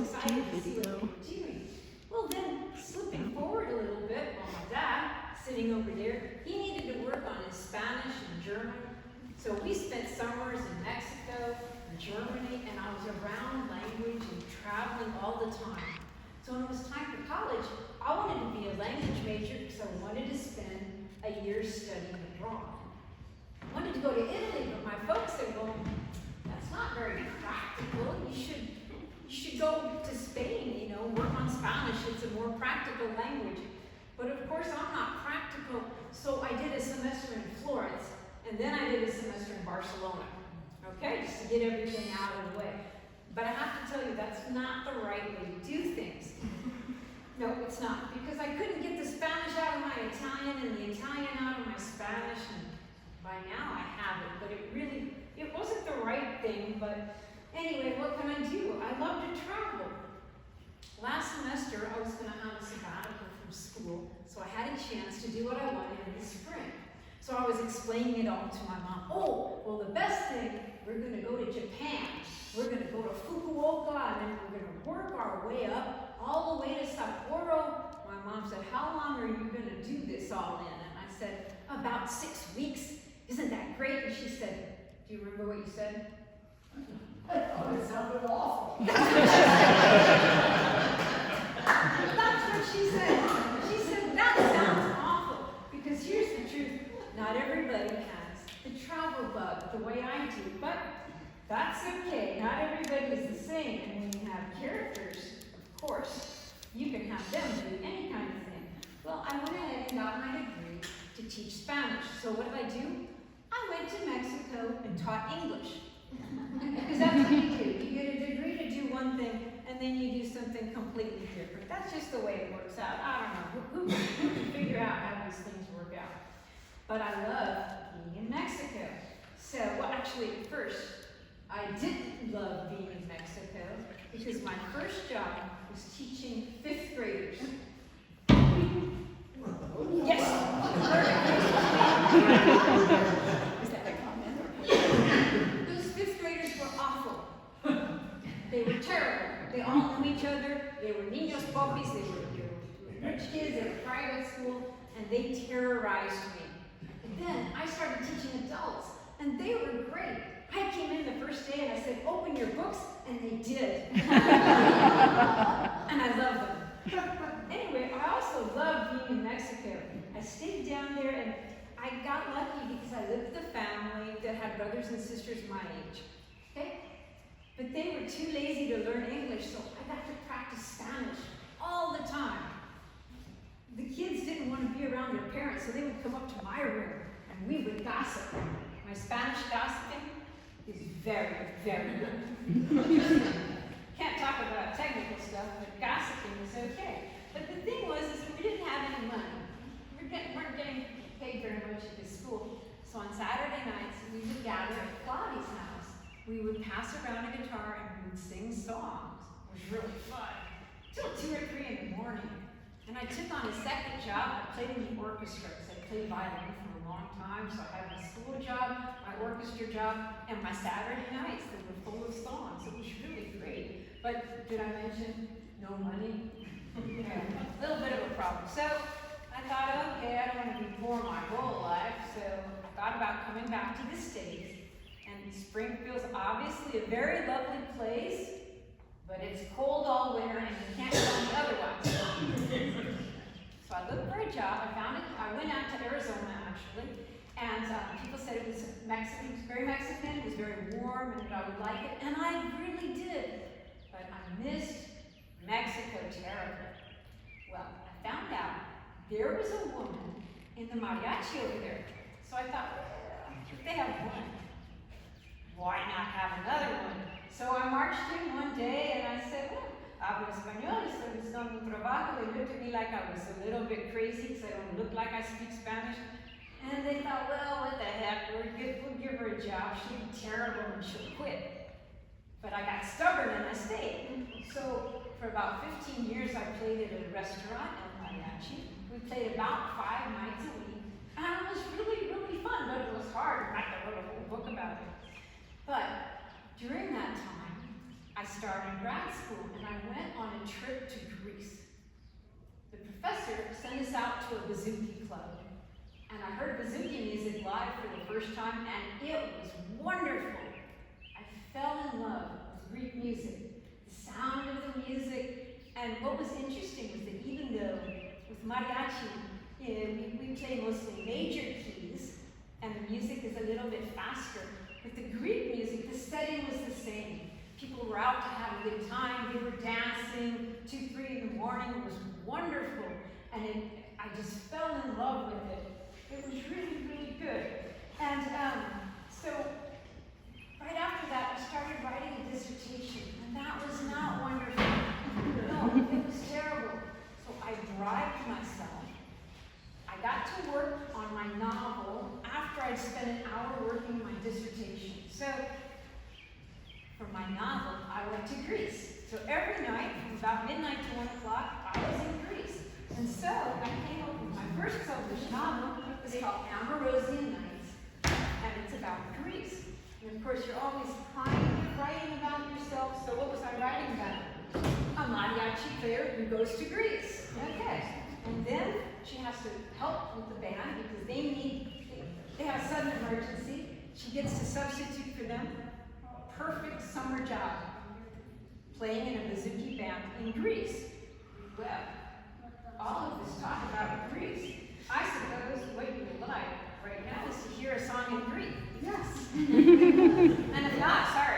excited to see what they were doing. Well, then, slipping forward a little bit, well, my dad, sitting over there, he needed to work on his Spanish and German. So we spent summers in Mexico, Germany, and I was around language and traveling all the time. So when it was time for college, I wanted to be a language major because I wanted to spend a year studying abroad. I wanted to go to Italy, but my folks said, well, that's not very practical. You should go to Spain, you know, work on Spanish. It's a more practical language. But of course, I'm not practical, so I did a semester in Florence, and then I did a semester in Barcelona, okay, just to get everything out of the way. But I have to tell you, that's not the right way to do things. No, it's not, because I couldn't get the Spanish out of my Italian and the Italian out of my Spanish, and by now I have it, but it wasn't the right thing, but anyway, what can I do? I love to travel. Last semester, I was going to have a sabbatical from school, so I had a chance to do what I wanted in the spring. So I was explaining it all to my mom. Oh, well, the best thing, we're going to go to Japan. We're going to go to Fukuoka, and then we're going to work our way up all the way to Sapporo. My mom said, how long are you going to do this all in? And I said, about 6 weeks. Isn't that great? And she said, do you remember what you said? Oh, it sounded awful. That's what she said. She said, that sounds awful. Because here's the truth. Not everybody has the travel bug the way I do. But that's okay. Not everybody is the same. And when you have characters, of course, you can have them do any kind of thing. Well, I went ahead and got my degree to teach Spanish. So what did I do? I went to Mexico and taught English. Because that's what you do. You get a degree to do one thing, and then you do something completely different. That's just the way it works out. I don't know. Who can figure out how these things work out? But I love being in Mexico. So, well, actually, first, I didn't love being in Mexico because my first job was teaching 5th graders. Yes. Is that a comment? Those 5th graders were awful. They were terrible. They all knew each other. They were niños popis. They were rich kids at a private school, and they terrorized me. And then I started teaching adults, and they were great. I came in the first day and I said, open your books, and they did. And I love them. Anyway, I also love being in Mexico. I stayed down there, and I got lucky because I lived with a family that had brothers and sisters my age. Okay? But they were too lazy to learn English, so I got to practice Spanish all the time. The kids didn't want to be around their parents, so they would come up to my room, and we would gossip. My Spanish gossiping is very, very good. Can't talk about technical stuff, but gossiping is okay. But the thing was, is that we didn't have any money. We weren't getting paid very much at this school. So on Saturday nights, we would gather at Claudia's house. We would pass around a guitar and we would sing songs. It was really fun. Till 2 or 3 in the morning. And I took on a second job. I played in the orchestra because I played violin for a long time. So I had my school job, my orchestra job, and my Saturday nights that were full of songs. It was really great. But did I mention no money? Yeah, a little bit of a problem. So I thought, okay, I don't want to be poor my whole life. So I thought about coming back to the States. And Springfield's obviously a very lovely place, but it's cold all winter and you can't tell me otherwise. So I looked for a job. I found it. I went out to Arizona actually, and people said it was Mexican. It was very Mexican. It was very warm, and I would like it, and I really did. But I missed Mexico terribly. Well, I found out there was a woman in the mariachi over there. So I thought, well, if they have one, why not have another one? So I marched in one day and I said, well, hablo español, estoy buscando un trabajo. They looked at me like I was a little bit crazy because I don't look like I speak Spanish. And they thought, well, what the heck, we'll give her a job. She'll be terrible and she'll quit. But I got stubborn and I stayed. So for about 15 years, I played at a restaurant in mariachi. We played about 5 nights a week. And it was really, really fun, but it was hard. I could write a whole book about it. But during that time, I started grad school and I went on a trip to Greece. The professor sent us out to a bouzouki club, and I heard bouzouki music live for the first time, and it was wonderful. I fell in love with Greek music, the sound of the music, and what was interesting was that even though with mariachi, we play mostly major keys, and the music is a little bit faster. With the Greek music, the setting was the same. People were out to have a good time. They were dancing 2, 3 in the morning. It was wonderful, and I just fell in love with it. It was really, really good. And so right after that, I started writing a dissertation, and that was not wonderful. No, it was terrible. So I bribed myself. I got to work on my novel after I'd spent an hour working on my dissertation. So for my novel, I went to Greece. So every night, from about midnight to 1 o'clock, I was in Greece. And so I came up with my first published novel. It's called Amirosian, and it's about Greece. And of course, you're always writing about yourself. So what was I writing about? A mariachi player who goes to Greece. Okay. And then she has to help with the band because they have a sudden emergency. She gets to substitute for them. Perfect summer job, playing in a bouzouki band in Greece. Well, all of this talk about Greece, I suppose what you would like right now is to hear a song in Greek. Yes. And if not, sorry.